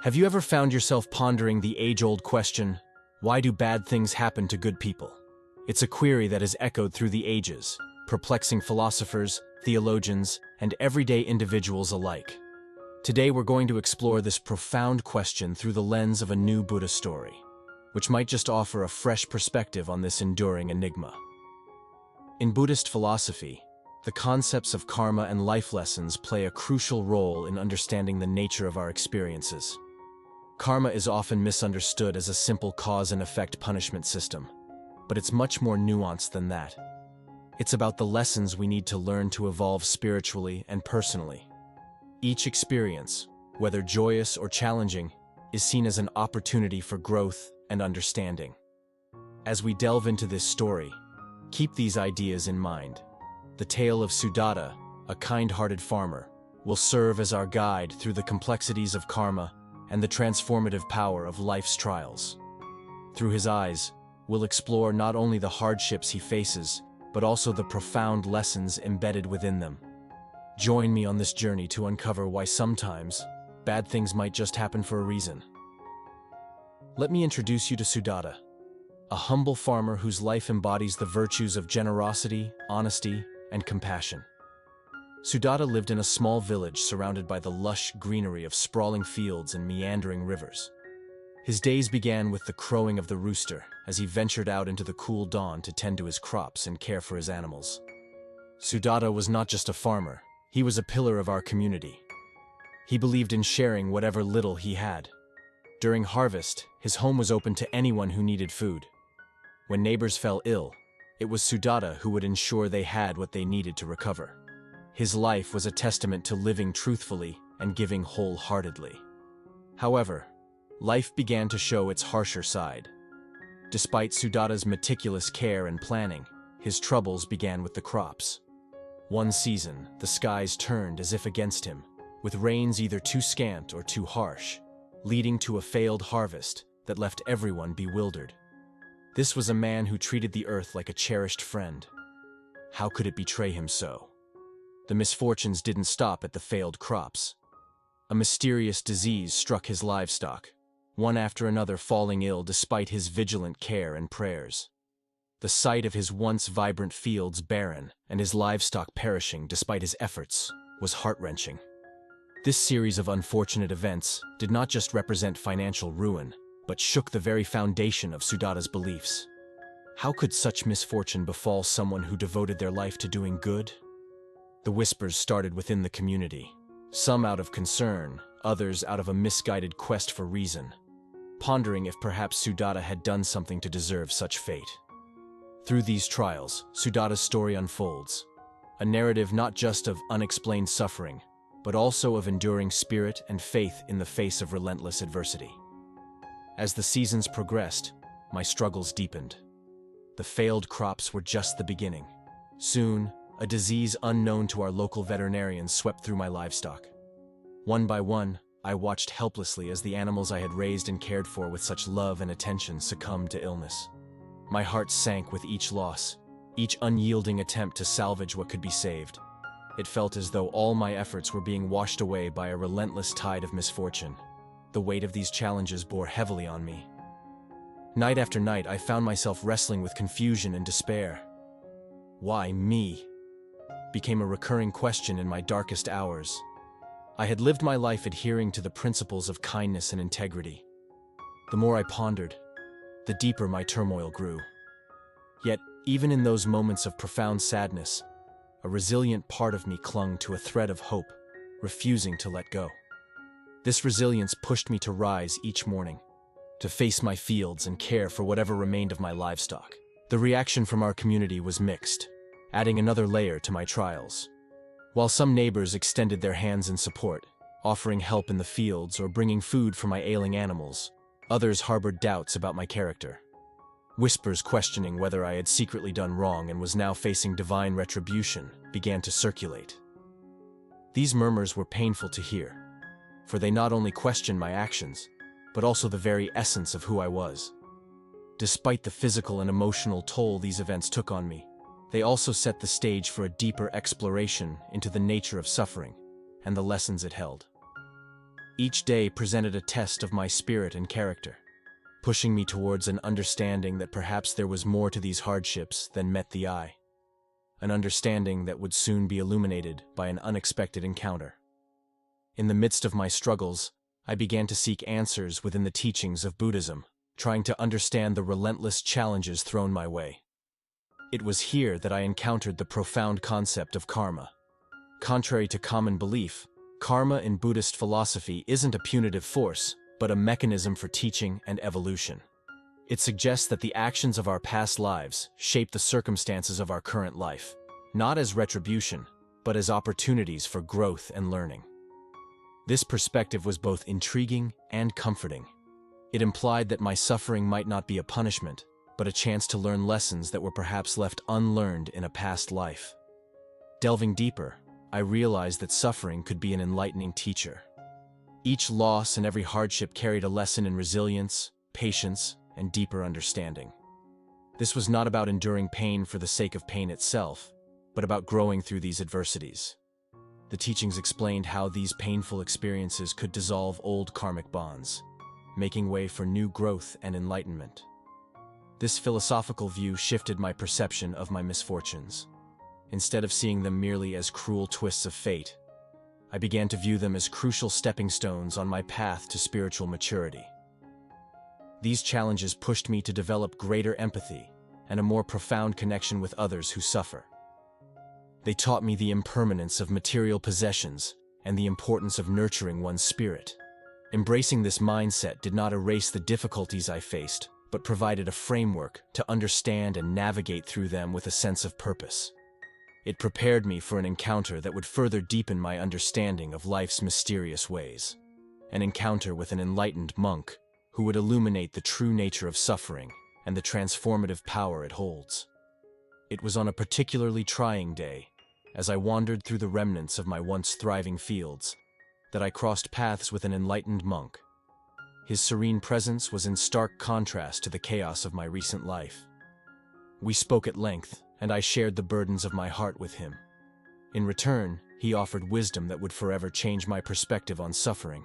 Have you ever found yourself pondering the age-old question, why do bad things happen to good people? It's a query that has echoed through the ages, perplexing philosophers, theologians, and everyday individuals alike. Today we're going to explore this profound question through the lens of a new Buddha story, which might just offer a fresh perspective on this enduring enigma. In Buddhist philosophy, the concepts of karma and life lessons play a crucial role in understanding the nature of our experiences. Karma is often misunderstood as a simple cause and effect punishment system, but it's much more nuanced than that. It's about the lessons we need to learn to evolve spiritually and personally. Each experience, whether joyous or challenging, is seen as an opportunity for growth and understanding. As we delve into this story, keep these ideas in mind. The tale of 𝗪𝗏, a kind-hearted farmer, will serve as our guide through the complexities of karma and the transformative power of life's trials. Through his eyes, we'll explore not only the hardships he faces, but also the profound lessons embedded within them. Join me on this journey to uncover why sometimes bad things might just happen for a reason. Let me introduce you to 𝗪𝗏, a humble farmer whose life embodies the virtues of generosity, honesty, and compassion. 𝗪𝗏 lived in a small village surrounded by the lush greenery of sprawling fields and meandering rivers. His days began with the crowing of the rooster as he ventured out into the cool dawn to tend to his crops and care for his animals. 𝗪𝗏 was not just a farmer, he was a pillar of our community. He believed in sharing whatever little he had. During harvest, his home was open to anyone who needed food. When neighbors fell ill, it was 𝗪𝗏 who would ensure they had what they needed to recover. His life was a testament to living truthfully and giving wholeheartedly. However, life began to show its harsher side. Despite 𝗪𝗏's meticulous care and planning, his troubles began with the crops. One season, the skies turned as if against him, with rains either too scant or too harsh, leading to a failed harvest that left everyone bewildered. This was a man who treated the earth like a cherished friend. How could it betray him so? The misfortunes didn't stop at the failed crops. A mysterious disease struck his livestock, one after another falling ill despite his vigilant care and prayers. The sight of his once vibrant fields barren and his livestock perishing despite his efforts was heart-wrenching. This series of unfortunate events did not just represent financial ruin, but shook the very foundation of 𝗪𝗏's beliefs. How could such misfortune befall someone who devoted their life to doing good? The whispers started within the community, some out of concern, others out of a misguided quest for reason, pondering if perhaps 𝗪𝗏 had done something to deserve such fate. Through these trials, 𝗪𝗏's story unfolds, a narrative not just of unexplained suffering, but also of enduring spirit and faith in the face of relentless adversity. As the seasons progressed, my struggles deepened. The failed crops were just the beginning. Soon, a disease unknown to our local veterinarians swept through my livestock. One by one, I watched helplessly as the animals I had raised and cared for with such love and attention succumbed to illness. My heart sank with each loss, each unyielding attempt to salvage what could be saved. It felt as though all my efforts were being washed away by a relentless tide of misfortune. The weight of these challenges bore heavily on me. Night after night, I found myself wrestling with confusion and despair. Why me? Became a recurring question in my darkest hours. I had lived my life adhering to the principles of kindness and integrity. The more I pondered, the deeper my turmoil grew. Yet, even in those moments of profound sadness, a resilient part of me clung to a thread of hope, refusing to let go. This resilience pushed me to rise each morning, to face my fields and care for whatever remained of my livestock. The reaction from our community was mixed, adding another layer to my trials. While some neighbors extended their hands in support, offering help in the fields or bringing food for my ailing animals, others harbored doubts about my character. Whispers questioning whether I had secretly done wrong and was now facing divine retribution began to circulate. These murmurs were painful to hear, for they not only questioned my actions, but also the very essence of who I was. Despite the physical and emotional toll these events took on me, they also set the stage for a deeper exploration into the nature of suffering and the lessons it held. Each day presented a test of my spirit and character, pushing me towards an understanding that perhaps there was more to these hardships than met the eye. An understanding that would soon be illuminated by an unexpected encounter. In the midst of my struggles, I began to seek answers within the teachings of Buddhism, trying to understand the relentless challenges thrown my way. It was here that I encountered the profound concept of karma. Contrary to common belief, karma in Buddhist philosophy isn't a punitive force, but a mechanism for teaching and evolution. It suggests that the actions of our past lives shape the circumstances of our current life, not as retribution, but as opportunities for growth and learning. This perspective was both intriguing and comforting. It implied that my suffering might not be a punishment, but a chance to learn lessons that were perhaps left unlearned in a past life. Delving deeper, I realized that suffering could be an enlightening teacher. Each loss and every hardship carried a lesson in resilience, patience, and deeper understanding. This was not about enduring pain for the sake of pain itself, but about growing through these adversities. The teachings explained how these painful experiences could dissolve old karmic bonds, making way for new growth and enlightenment. This philosophical view shifted my perception of my misfortunes. Instead of seeing them merely as cruel twists of fate, I began to view them as crucial stepping stones on my path to spiritual maturity. These challenges pushed me to develop greater empathy and a more profound connection with others who suffer. They taught me the impermanence of material possessions and the importance of nurturing one's spirit. Embracing this mindset did not erase the difficulties I faced, but provided a framework to understand and navigate through them with a sense of purpose. It prepared me for an encounter that would further deepen my understanding of life's mysterious ways. An encounter with an enlightened monk who would illuminate the true nature of suffering and the transformative power it holds. It was on a particularly trying day, as I wandered through the remnants of my once thriving fields, that I crossed paths with an enlightened monk. His serene presence was in stark contrast to the chaos of my recent life. We spoke at length, and I shared the burdens of my heart with him. In return, he offered wisdom that would forever change my perspective on suffering.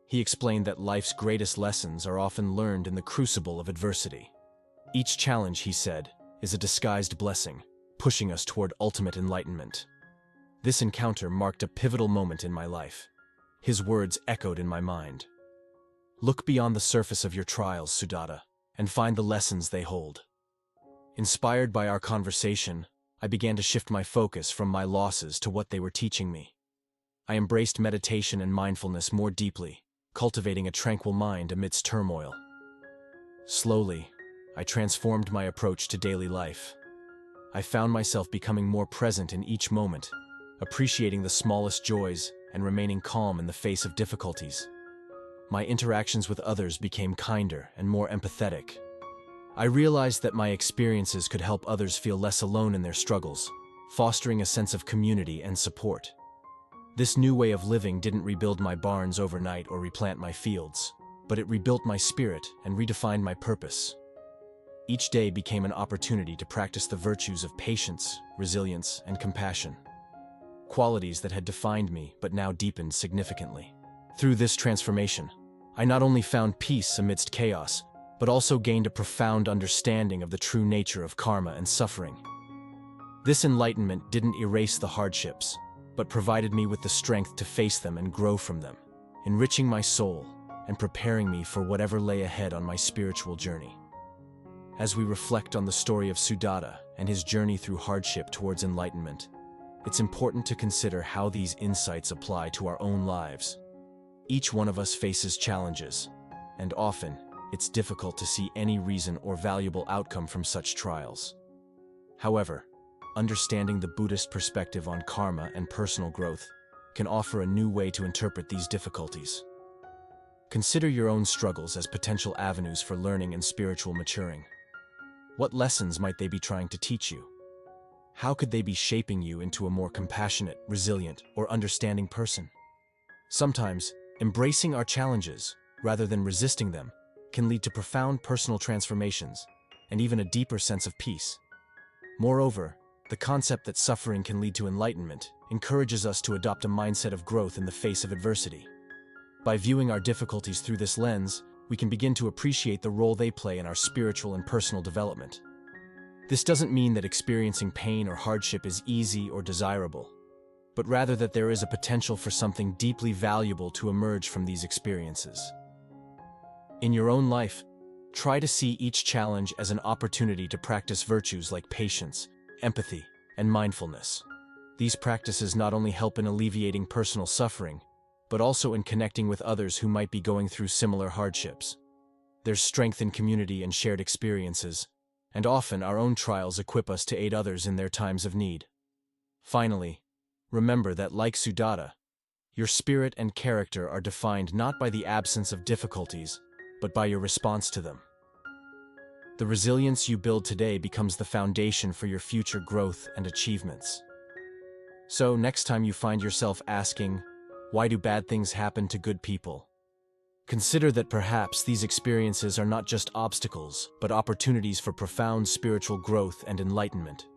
He explained that life's greatest lessons are often learned in the crucible of adversity. Each challenge, he said, is a disguised blessing, pushing us toward ultimate enlightenment. This encounter marked a pivotal moment in my life. His words echoed in my mind. Look beyond the surface of your trials, Sudatta, and find the lessons they hold. Inspired by our conversation, I began to shift my focus from my losses to what they were teaching me. I embraced meditation and mindfulness more deeply, cultivating a tranquil mind amidst turmoil. Slowly, I transformed my approach to daily life. I found myself becoming more present in each moment, appreciating the smallest joys and remaining calm in the face of difficulties. My interactions with others became kinder and more empathetic. I realized that my experiences could help others feel less alone in their struggles, fostering a sense of community and support. This new way of living didn't rebuild my barns overnight or replant my fields, but it rebuilt my spirit and redefined my purpose. Each day became an opportunity to practice the virtues of patience, resilience, and compassion. Qualities that had defined me but now deepened significantly. Through this transformation, I not only found peace amidst chaos, but also gained a profound understanding of the true nature of karma and suffering. This enlightenment didn't erase the hardships, but provided me with the strength to face them and grow from them, enriching my soul and preparing me for whatever lay ahead on my spiritual journey. As we reflect on the story of Sudatta and his journey through hardship towards enlightenment, it's important to consider how these insights apply to our own lives. Each one of us faces challenges, and often, it's difficult to see any reason or valuable outcome from such trials. However, understanding the Buddhist perspective on karma and personal growth can offer a new way to interpret these difficulties. Consider your own struggles as potential avenues for learning and spiritual maturing. What lessons might they be trying to teach you? How could they be shaping you into a more compassionate, resilient, or understanding person? Sometimes, embracing our challenges, rather than resisting them, can lead to profound personal transformations and even a deeper sense of peace. Moreover, the concept that suffering can lead to enlightenment encourages us to adopt a mindset of growth in the face of adversity. By viewing our difficulties through this lens, we can begin to appreciate the role they play in our spiritual and personal development. This doesn't mean that experiencing pain or hardship is easy or desirable, but rather that there is a potential for something deeply valuable to emerge from these experiences. In your own life, try to see each challenge as an opportunity to practice virtues like patience, empathy, and mindfulness. These practices not only help in alleviating personal suffering, but also in connecting with others who might be going through similar hardships. There's strength in community and shared experiences, and often our own trials equip us to aid others in their times of need. Finally, remember that, like Sudatta, your spirit and character are defined not by the absence of difficulties, but by your response to them. The resilience you build today becomes the foundation for your future growth and achievements. So, next time you find yourself asking, "Why do bad things happen to good people?" consider that perhaps these experiences are not just obstacles, but opportunities for profound spiritual growth and enlightenment.